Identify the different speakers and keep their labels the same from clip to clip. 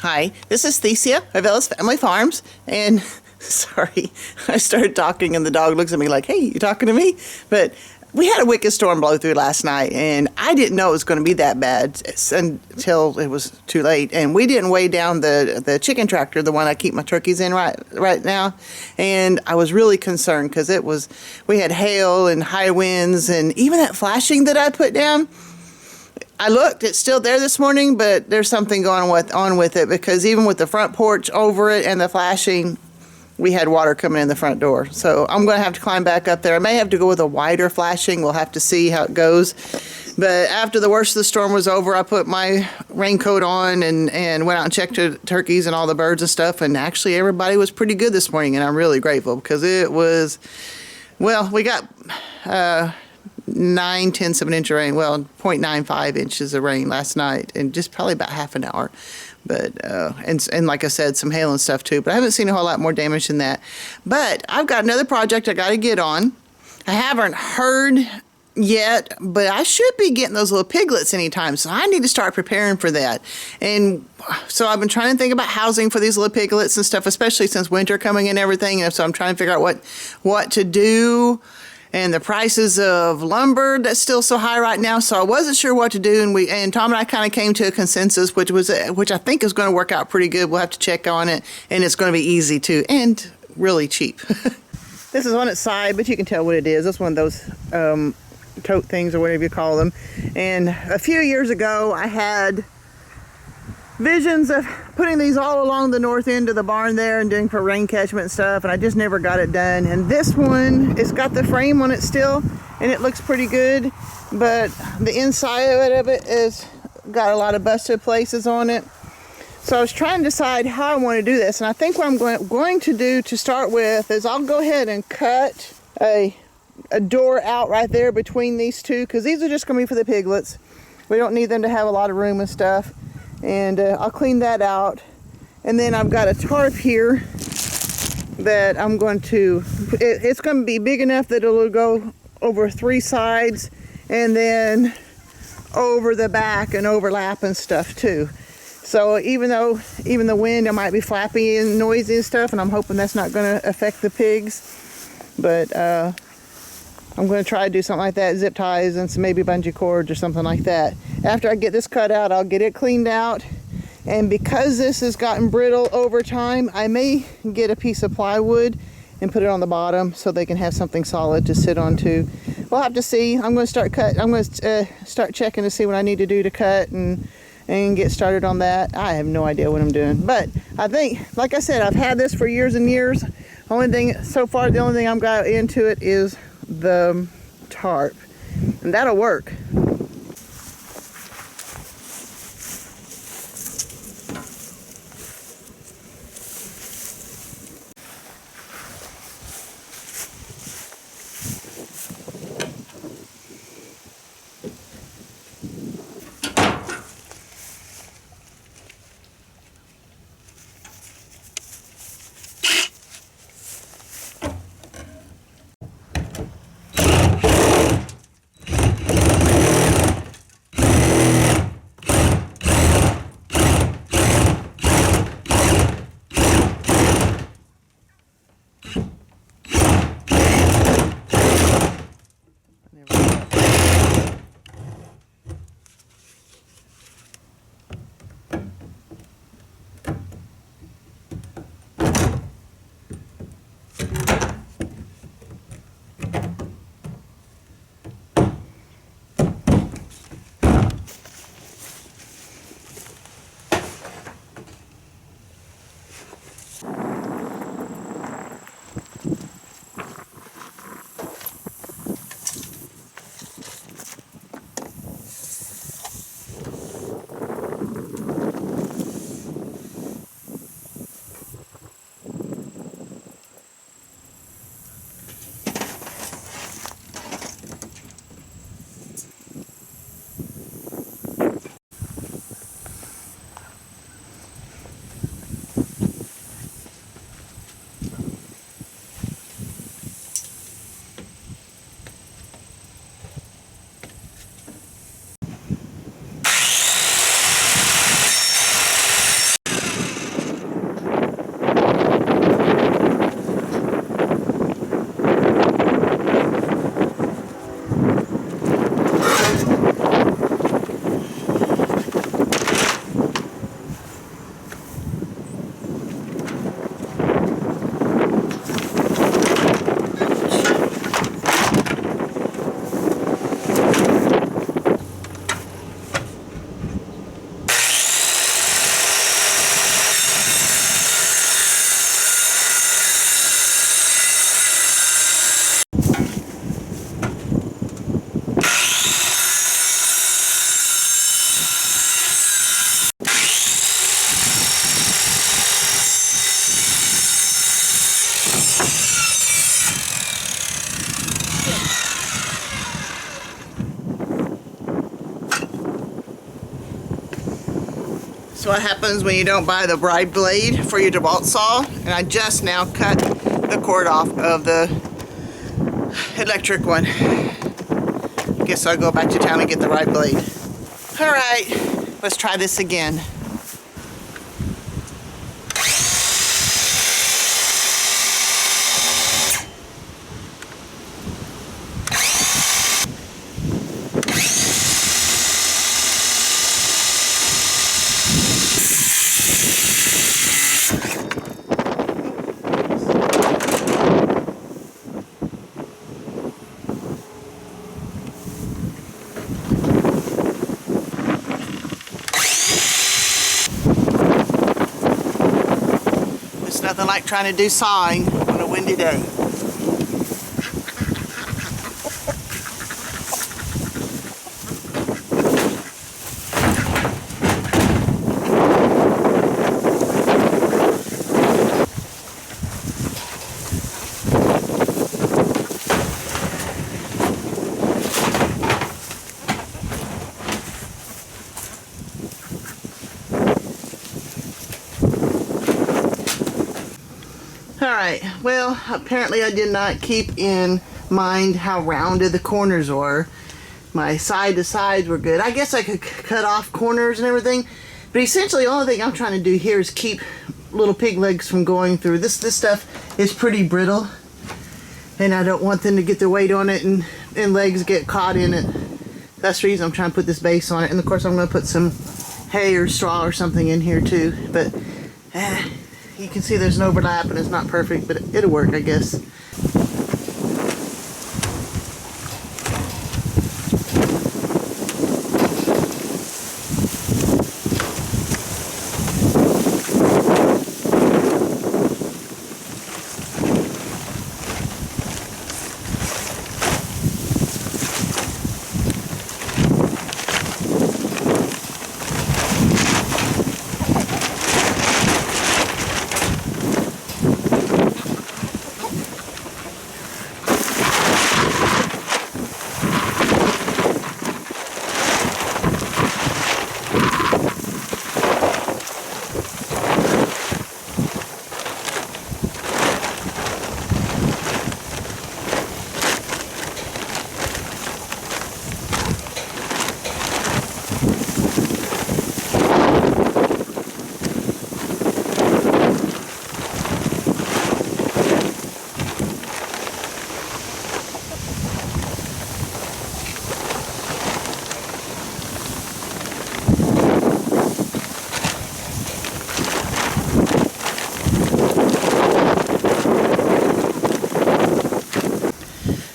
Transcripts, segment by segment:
Speaker 1: Hi, this is Thesia of Ellis Family Farms, and sorry, I started talking and the dog looks at me like, hey, you talking to me? But we had a wicked storm blow through last night, and I didn't know it was going to be that bad until it was too late. And we didn't weigh down the chicken tractor, the one I keep my turkeys in right now, and I was really concerned because we had hail and high winds, and even that flashing that I put down, I looked, it's still there this morning, but there's something going on with it, because even with the front porch over it and the flashing, we had water coming in the front door. So I'm going to have to climb back up there. I may have to go with a wider flashing. We'll have to see how it goes. But after the worst of the storm was over, I put my raincoat on and went out and checked the turkeys and all the birds and stuff. And actually everybody was pretty good this morning, and I'm really grateful because it was, well, we got 9/10 of an inch of rain, well, 0.95 inches of rain last night, in just probably about half an hour. But and like I said, some hail and stuff too, but I haven't seen a whole lot more damage than that. But I've got another project I got to get on. I haven't heard yet, but I should be getting those little piglets anytime, so I need to start preparing for that. And so I've been trying to think about housing for these little piglets and stuff, especially since winter coming and everything, and so I'm trying to figure out what to do. And the prices of lumber, that's still so high right now, so I wasn't sure what to do. And Tom and I kind of came to a consensus, which I think is going to work out pretty good. We'll have to check on it, and it's going to be easy too, and really cheap. This is on its side, but you can tell what it is. It's one of those tote things or whatever you call them. And a few years ago, I had visions of putting these all along the north end of the barn there and doing for rain catchment and stuff, and I just never got it done. And this one, it's got the frame on it still, and it looks pretty good, but the inside of it is got a lot of busted places on it. So I was trying to decide how I want to do this, and I think what I'm going to do to start with is I'll go ahead and cut a door out right there between these two, because these are just going to be for the piglets. We don't need them to have a lot of room and stuff. And I'll clean that out, and then I've got a tarp here that I'm going to, it's going to be big enough that it'll go over 3 sides and then over the back and overlap and stuff too. So even the wind, it might be flappy and noisy and stuff, and I'm hoping that's not going to affect the pigs, but I'm going to try to do something like that, zip ties and some maybe bungee cords or something like that. After I get this cut out, I'll get it cleaned out. And because this has gotten brittle over time, I may get a piece of plywood and put it on the bottom so they can have something solid to sit on too. We'll have to see. I'm going to start checking to see what I need to do to cut and get started on that. I have no idea what I'm doing. But I think, like I said, I've had this for years and years. The only thing I've got into it is the tarp, and that'll work. what happens when you don't buy the bride blade for your DeWalt saw. And I just now cut the cord off of the electric one. Guess I'll go back to town and get the right blade. All right, let's try this again. Nothing like trying to do sawing on a windy day. Alright, well, apparently I did not keep in mind how rounded the corners were. My side to sides were good. I guess I could cut off corners and everything, but essentially the only thing I'm trying to do here is keep little pig legs from going through. This stuff is pretty brittle, and I don't want them to get their weight on it and legs get caught in it. That's the reason I'm trying to put this base on it, and of course I'm going to put some hay or straw or something in here too, but you can see there's an overlap and it's not perfect, but it'll work, I guess.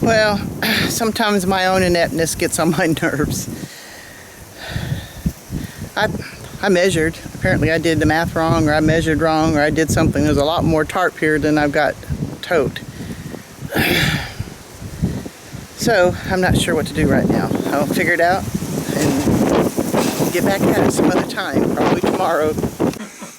Speaker 1: Well, sometimes my own ineptness gets on my nerves. I measured. Apparently I did the math wrong, or I measured wrong, or I did something. There's a lot more tarp here than I've got tote. So I'm not sure what to do right now. I'll figure it out and get back at it some other time, probably tomorrow.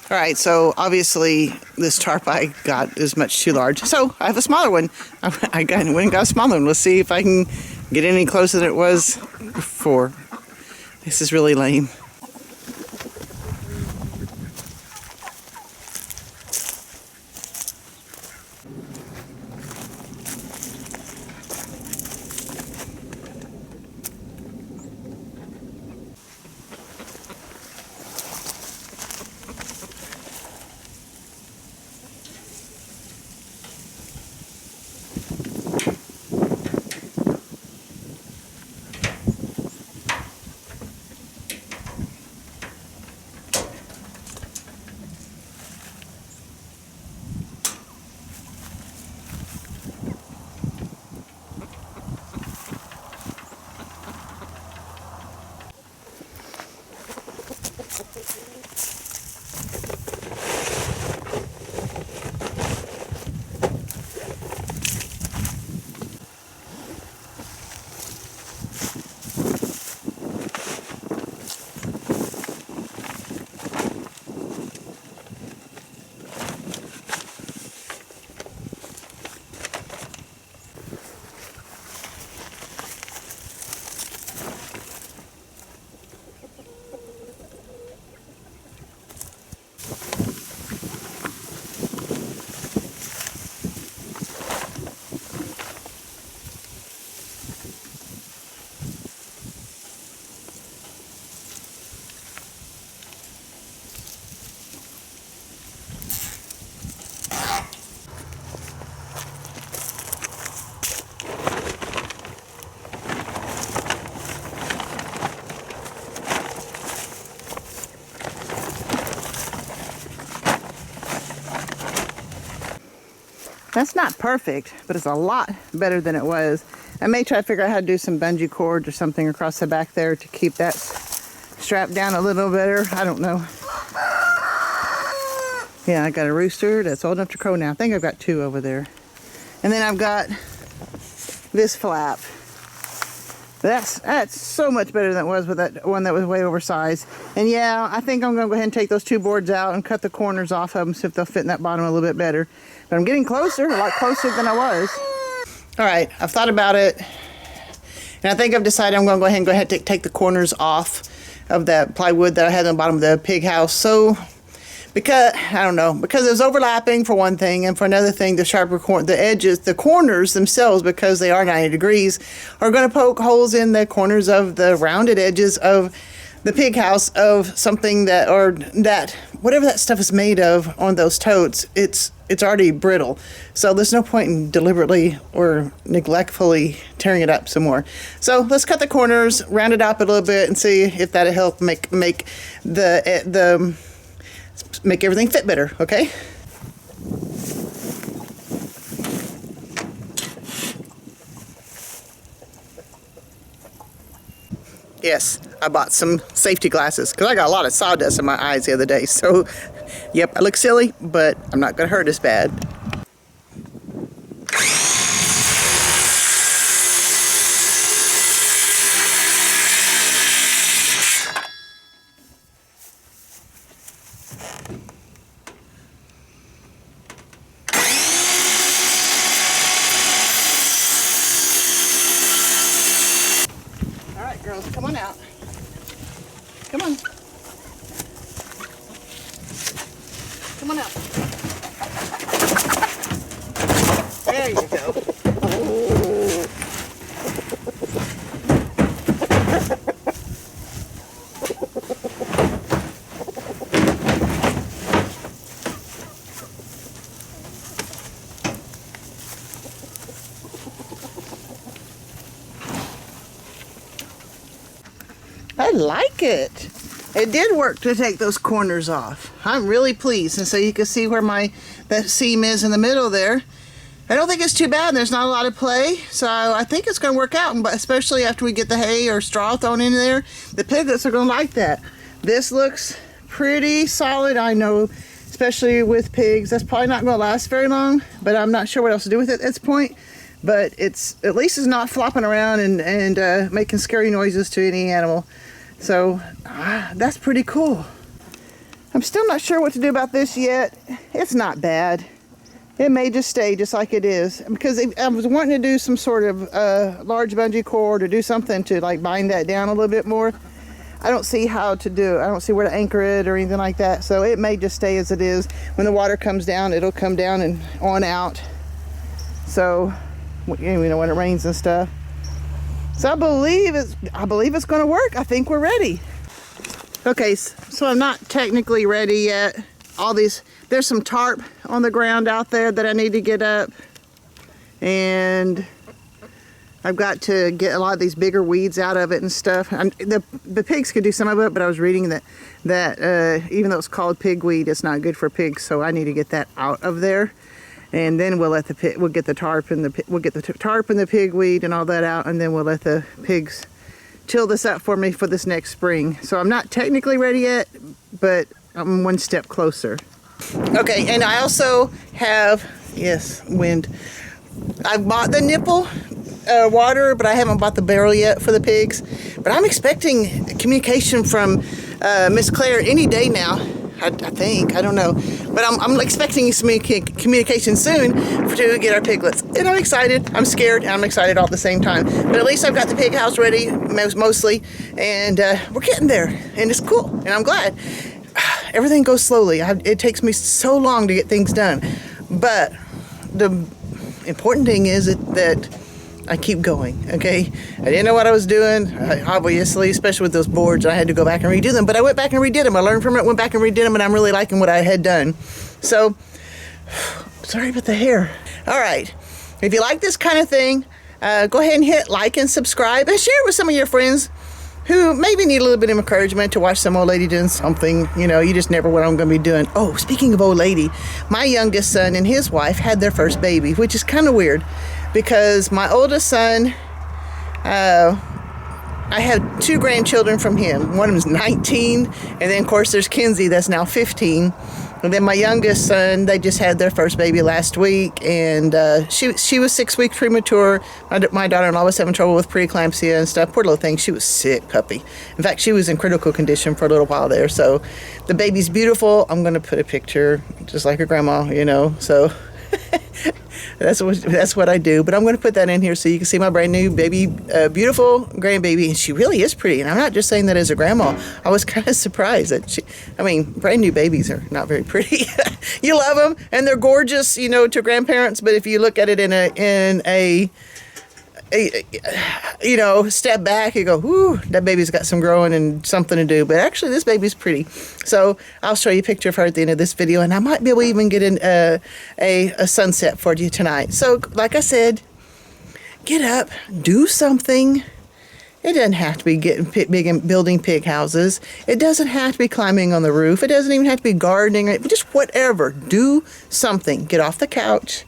Speaker 1: All right, so obviously this tarp I got is much too large. So I have a smaller one. I went and got a smaller one. Let's see if I can get any closer than it was before. This is really lame. That's not perfect, but it's a lot better than it was. I may try to figure out how to do some bungee cord or something across the back there to keep that strapped down a little better. I don't know. Yeah, I got a rooster that's old enough to crow now. I think I've got 2 over there. And then I've got this flap. That's so much better than it was with that one that was way oversized. And yeah, I think I'm going to go ahead and take those 2 boards out and cut the corners off of them, see if they'll fit in that bottom a little bit better. But I'm getting closer, a lot closer than I was. All right, I've thought about it. And I think I've decided I'm going to go ahead and take the corners off of that plywood that I had on the bottom of the pig house. So, because, I don't know, because it was overlapping for one thing, and for another thing, the edges, the corners themselves, because they are 90 degrees, are going to poke holes in the corners of the rounded edges of the pig house of something that, or that, whatever that stuff is made of on those totes, it's already brittle. So there's no point in deliberately or neglectfully tearing it up some more. So let's cut the corners, round it up a little bit, and see if that'll help make everything fit better, okay? Yes, I bought some safety glasses because I got a lot of sawdust in my eyes the other day. So, yep, I look silly, but I'm not going to hurt as bad. Girls, come on out. Come on. Come on out. There you go. I like it. It did work to take those corners off. I'm really pleased. And so you can see where that seam is in the middle there. I don't think it's too bad. There's not a lot of play. So I think it's going to work out, but especially after we get the hay or straw thrown in there. The piglets are going to like that. This looks pretty solid, I know, especially with pigs. That's probably not going to last very long, but I'm not sure what else to do with it at this point. But it's at least it's not flopping around and making scary noises to any animal. So that's pretty cool. I'm still not sure what to do about this yet. It's not bad. It may just stay just like it is, because I was wanting to do some sort of large bungee cord or do something to like bind that down a little bit more. I don't see how to do it. I don't see where to anchor it or anything like that. So it may just stay as it is. When the water comes down, it'll come down and on out. So, you know, when it rains and stuff. So I believe it's going to work. I think we're ready. Okay, so I'm not technically ready yet. There's some tarp on the ground out there that I need to get up. And I've got to get a lot of these bigger weeds out of it and stuff. The pigs could do some of it, but I was reading that even though it's called pigweed, it's not good for pigs. So I need to get that out of there. And then we'll get the tarp and the pigweed and all that out, and then we'll let the pigs till this up for me for this next spring. So I'm not technically ready yet, but I'm one step closer. Okay, and I also have, yes, wind. I've bought the nipple water, but I haven't bought the barrel yet for the pigs. But I'm expecting communication from Miss Claire any day now. I think, I don't know, but I'm expecting some communication soon to get our piglets, and I'm excited. I'm scared and I'm excited all at the same time, but at least I've got the pig house ready mostly, and we're getting there, and it's cool, and I'm glad. Everything goes slowly. It takes me so long to get things done, but the important thing is that I keep going, okay? I didn't know what I was doing, obviously, especially with those boards. I had to go back and redo them, but I went back and redid them. I learned from it, went back and redid them, and I'm really liking what I had done. So, sorry about the hair. All right, if you like this kind of thing, go ahead and hit like and subscribe and share it with some of your friends. who maybe need a little bit of encouragement to watch some old lady doing something. You know, you just never know what I'm going to be doing. Oh, speaking of old lady, my youngest son and his wife had their first baby, which is kind of weird because my oldest son, I had 2 grandchildren from him. One of them's 19, and then of course there's Kinsey that's now 15. And then my youngest son, they just had their first baby last week, and she was 6 weeks premature. My daughter-in-law was having trouble with preeclampsia and stuff. Poor little thing, she was sick, puppy. In fact, she was in critical condition for a little while there. So the baby's beautiful. I'm going to put a picture, just like her grandma, you know. So that's what I do. But I'm going to put that in here so you can see my brand new baby, beautiful grandbaby. And she really is pretty. And I'm not just saying that as a grandma. I was kind of surprised that brand new babies are not very pretty. You love them and they're gorgeous, you know, to grandparents. But if you look at it in a you know, step back, you go, whoo, that baby's got some growing and something to do. But actually, this baby's pretty. So I'll show you a picture of her at the end of this video, and I might be able to even get a sunset for you tonight. So, like I said, get up, do something. It doesn't have to be getting big and building pig houses. It doesn't have to be climbing on the roof. It doesn't even have to be gardening. Just whatever. Do something. Get off the couch.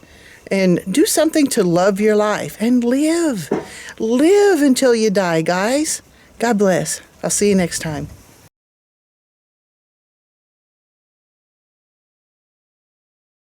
Speaker 1: And do something to love your life and live. Live until you die, guys. God bless. I'll see you next time.